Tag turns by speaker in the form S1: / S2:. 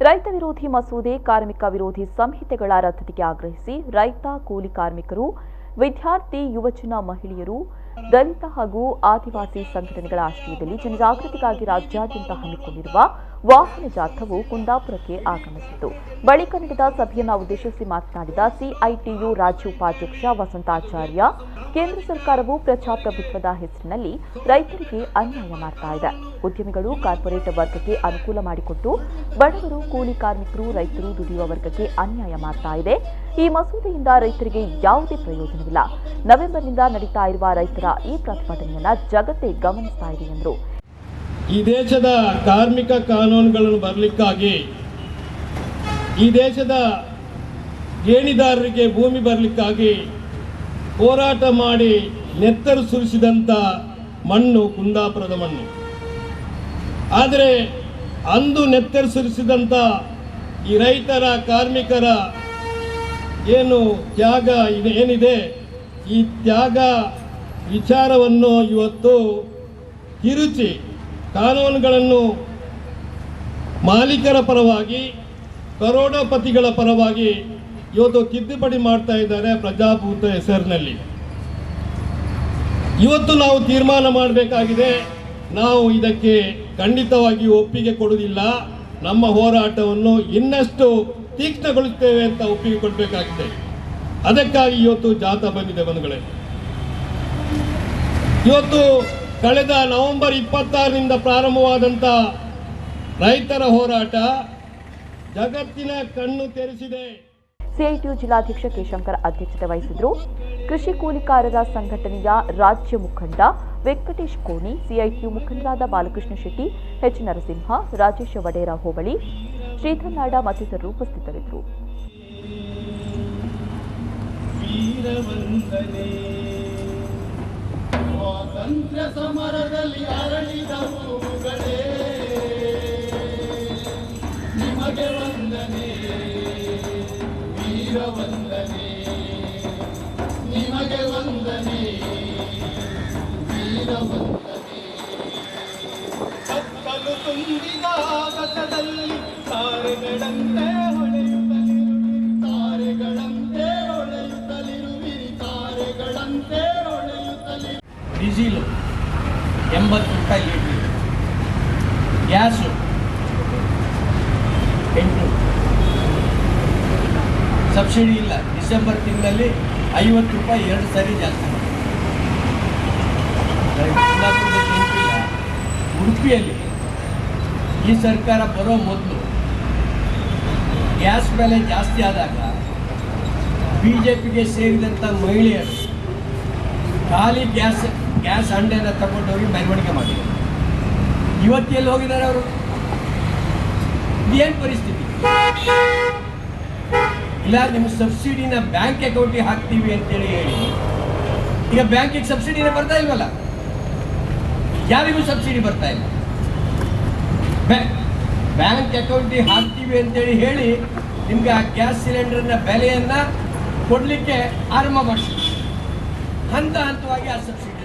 S1: ರೈತ ವಿರೋಧಿ ಮಸೂದೆ, ಕಾರ್ಮಿಕ ವಿರೋಧಿ ಸಂಹಿತೆಗಳ ರದ್ದತಿಗೆ ಆಗ್ರಹಿಸಿ ರೈತ, ಕೂಲಿ ಕಾರ್ಮಿಕರು, ವಿದ್ಯಾರ್ಥಿ, ಯುವಜನ, ಮಹಿಳೆಯರು, ದಲಿತ ಹಾಗೂ ಆದಿವಾಸಿ ಸಂಘಟನೆಗಳ ಆಶ್ರಯದಲ್ಲಿ ಜನಜಾಗೃತಿಗಾಗಿ ರಾಜ್ಯಾದ್ಯಂತ ಹಮ್ಮಿಕೊಂಡಿರುವ ವಾಹನ ಜಾಥಾವು ಕುಂದಾಪುರಕ್ಕೆ ಆಗಮಿಸಿತು. ಬಳಿಕ ನಡೆದ ಸಭೆಯನ್ನು ಉದ್ದೇಶಿಸಿ ಮಾತನಾಡಿದ ಸಿಐಟಿಯು ರಾಜ್ಯ ಉಪಾಧ್ಯಕ್ಷ ವಸಂತಾಚಾರ್ಯ, ಕೇಂದ್ರ ಸರ್ಕಾರವು ಪ್ರಜಾಪ್ರಭುತ್ವದ ಹೆಸರಿನಲ್ಲಿ ರೈತರಿಗೆ ಅನ್ಯಾಯ ಮಾಡ್ತಾ ಇದೆ. ಉದ್ಯಮಿಗಳು ಕಾರ್ಪೊರೇಟ್ ವರ್ಗಕ್ಕೆ ಅನುಕೂಲ ಮಾಡಿಕೊಟ್ಟು ಬಡವರು, ಕೂಲಿ ಕಾರ್ಮಿಕರು, ರೈತರು, ದುಡಿಯುವ ವರ್ಗಕ್ಕೆ ಅನ್ಯಾಯ ಮಾಡ್ತಾ ಇದೆ. ಈ ಮಸೂದೆಯಿಂದ ರೈತರಿಗೆ ಯಾವುದೇ ಪ್ರಯೋಜನವಿಲ್ಲ. ನವೆಂಬರ್ನಿಂದ ನಡೀತಾ ಇರುವ ರೈತರ ಈ ಪ್ರತಿಭಟನೆಯನ್ನ ಜಗತ್ತೇ ಗಮನಿಸ್ತಾ ಇದೆ ಎಂದರು.
S2: ಈ ದೇಶದ ಕಾರ್ಮಿಕ ಕಾನೂನುಗಳನ್ನು ಬರಲಿಕ್ಕಾಗಿ, ಈ ದೇಶದ ಗೇಣಿದಾರರಿಗೆ ಭೂಮಿ ಬರಲಿಕ್ಕಾಗಿ ಹೋರಾಟ ಮಾಡಿ ನೆತ್ತರು ಸುರಿಸಿದಂಥ ಮಣ್ಣು ಕುಂದಾಪುರದ ಮಣ್ಣು. ಆದರೆ ಅಂದು ನೆತ್ತರು ಸುರಿಸಿದಂಥ ಈ ರೈತರ, ಕಾರ್ಮಿಕರ ಏನು ತ್ಯಾಗ ಏನಿದೆ, ಈ ತ್ಯಾಗ ವಿಚಾರವನ್ನು ಇವತ್ತು ತಿರುಚಿ ಕಾನೂನುಗಳನ್ನು ಮಾಲೀಕರ ಪರವಾಗಿ, ಕರೋಡಪತಿಗಳ ಪರವಾಗಿ ಇವತ್ತು ತಿದ್ದುಪಡಿ ಮಾಡ್ತಾ ಇದ್ದಾರೆ ಪ್ರಜಾಪ್ರಭುತ್ವ ಹೆಸರಿನಲ್ಲಿ. ಇವತ್ತು ನಾವು ತೀರ್ಮಾನ ಮಾಡಬೇಕಾಗಿದೆ. ನಾವು ಇದಕ್ಕೆ ಖಂಡಿತವಾಗಿ ಒಪ್ಪಿಗೆ ಕೊಡುವುದಿಲ್ಲ. ನಮ್ಮ ಹೋರಾಟವನ್ನು ಇನ್ನಷ್ಟು ತೀಕ್ಷ್ಣಗೊಳಿಸುತ್ತೇವೆ ಅಂತ ಒಪ್ಪಿಗೆ ಕೊಡಬೇಕಾಗಿದೆ. ಅದಕ್ಕಾಗಿ ಇವತ್ತು ಜಾಥಾ ಬಂದಿದೆ ಬಂಧುಗಳೇ. ಇವತ್ತು ಕಳೆದ ನವೆಂಬರ್ 26ರಿಂದ ಪ್ರಾರಂಭವಾದಂಥ ರೈತರ ಹೋರಾಟ ಜಗತ್ತಿನ ಕಣ್ಣು ತೆರೆಸಿದೆ.
S1: ಸಿಐಟಿಯು ಜಿಲ್ಲಾಧ್ಯಕ್ಷ ಕೆಶಂಕರ್ ಅಧ್ಯಕ್ಷತೆ ವಹಿಸಿದ್ರು. ಕೃಷಿ ಕೂಲಿಕಾರರ ಸಂಘಟನೆಯ ರಾಜ್ಯ ಮುಖಂಡ ವೆಂಕಟೇಶ್ ಕೋಣಿ, ಸಿಐಟಿಯು ಮುಖಂಡರಾದ ಬಾಲಕೃಷ್ಣ ಶೆಟ್ಟಿ, ಎಚ್ ನರಸಿಂಹ, ರಾಜೇಶ ವಡೇರ ಹೋಬಳಿ, ಶ್ರೀಧರ್ ನಾಡ ಮತ್ತಿತರರು ಉಪಸ್ಥಿತರಿದ್ದರು.
S3: ಸ್ವಾತಂತ್ರ್ಯ ಸಮರದಲ್ಲಿ ಅರಳಿದ ಹೂವುಗಳೇ, ನಿಮಗೆ ವಂದನೆ, ವೀರ ವಂದನೆ, ನಿಮಗೆ ವಂದನೆ, ವೀರ ವಂದನೆ. ಕತ್ತಲು ತುಂಬಿದ ಆಕಾಶದಲ್ಲಿ ತಾರೆಗಳಂತೆ ಹೊಳೆಯುತ್ತಲಿರುವಿರಿ, ತಾರೆಗಳಂತೆ ಹೊಳೆಯುತ್ತಲಿರುವಿರಿ, ತಾರೆಗಳಂತೆ ಹೊಳೆಯುತ್ತಲಿರು.
S4: ಡೀಸೆಲು 80 ರೂಪಾಯಿ ಲೀಟ್ರ್, ಗ್ಯಾಸು 8, ಸಬ್ಸಿಡಿ ಇಲ್ಲ. ಡಿಸೆಂಬರ್ ತಿಂಗಳಲ್ಲಿ 50 ರೂಪಾಯಿ 2 ಸಾರಿ ಜಾಸ್ತಿ ಮಾಡಿ. ಉಡುಪಿಯಲ್ಲಿ ಈ ಸರ್ಕಾರ ಬರೋ ಮೊದಲು ಗ್ಯಾಸ್ ಬೆಲೆ ಜಾಸ್ತಿ ಆದಾಗ BJPಗೆ ಸೇರಿದಂಥ ಮಹಿಳೆಯರು ಖಾಲಿ ಗ್ಯಾಸ್ ಅಂಡೆನ ತಗೊಂಡೋಗಿ ಮೆರವಣಿಗೆ ಮಾಡಿದ್ದಾರೆ. ಇವತ್ತು ಎಲ್ಲಿ ಹೋಗಿದ್ದಾರೆ ಅವರು? ಇದೇನು ಪರಿಸ್ಥಿತಿ? ಇಲ್ಲ, ನಿಮ್ಮ ಸಬ್ಸಿಡಿನ ಬ್ಯಾಂಕ್ ಅಕೌಂಟಿಗೆ ಹಾಕ್ತೀವಿ ಅಂತೇಳಿ ಹೇಳಿ ಈಗ ಬ್ಯಾಂಕಿಗೆ ಸಬ್ಸಿಡಿನೇ ಬರ್ತಾ ಇಲ್ವಲ್ಲ, ಯಾರಿಗೂ ಸಬ್ಸಿಡಿ ಬರ್ತಾ ಇಲ್ಲ. ಬ್ಯಾಂಕ್ ಅಕೌಂಟಿಗೆ ಹಾಕ್ತೀವಿ ಅಂತೇಳಿ ಹೇಳಿ ನಿಮ್ಗೆ ಆ ಗ್ಯಾಸ್ ಸಿಲಿಂಡರ್ನ ಬೆಲೆಯನ್ನು ಕೊಡಲಿಕ್ಕೆ ಆರಂಭ ಮಾಡಿಸಿ ಹಂತವಾಗಿ ಆ ಸಬ್ಸಿಡಿ